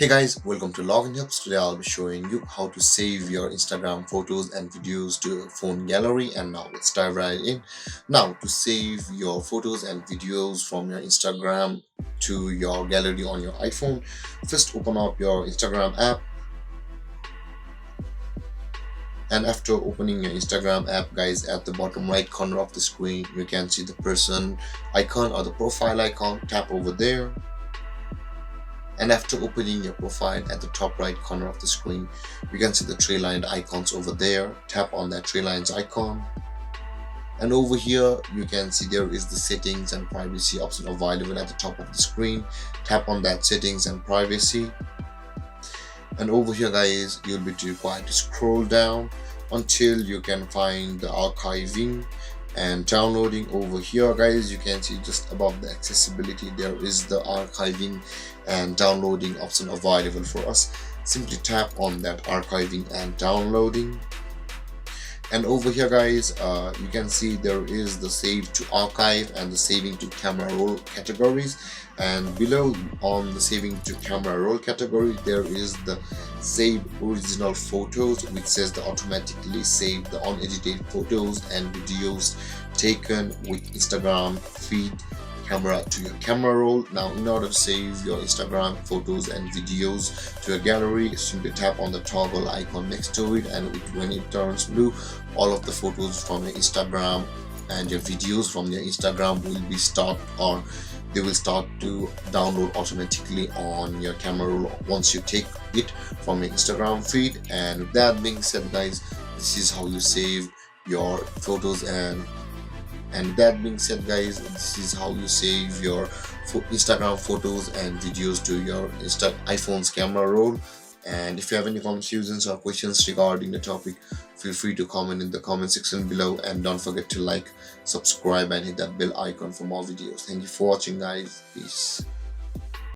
Hey guys, welcome to Login Hubs. Today I'll be showing you how to save your Instagram photos and videos to your phone gallery. And now let's dive right in. Now, to save your photos and videos from your Instagram to your gallery on your iPhone, first open up your Instagram app. And after opening your Instagram app, guys, at the bottom right corner of the screen, you can see the person icon or the profile icon. Tap over there. And after opening your profile, at the top right corner of the screen, you can see the three lined icons over there. Tap on that three lines icon. And over here, you can see there is the settings and privacy option available at the top of the screen. Tap on that settings and privacy. And over here, guys, you'll be required to scroll down until you can find the archiving and downloading. Over here, guys, you can see just above the accessibility there is the archiving and downloading option available for us. Simply tap on that archiving and downloading. And over here, guys, you can see there is the save to archive and the saving to camera roll categories. And below on the saving to camera roll category, there is the save original photos, which says the automatically save the unedited photos and videos taken with Instagram feed camera to your camera roll. Now, in order to save your Instagram photos and videos to your gallery, simply tap on the toggle icon next to it, and when it turns blue, all of the photos from your Instagram and your videos from your Instagram will be they will start to download automatically on your camera roll once you take it from your Instagram feed. And with that being said, guys, this is how you save your photos and that being said, guys, this is how you save your Instagram photos and videos to your iPhone's camera roll. And if you have any confusions or questions regarding the topic, feel free to comment in the comment section below, and don't forget to like, subscribe and hit that bell icon for more videos. Thank you for watching, guys. Peace.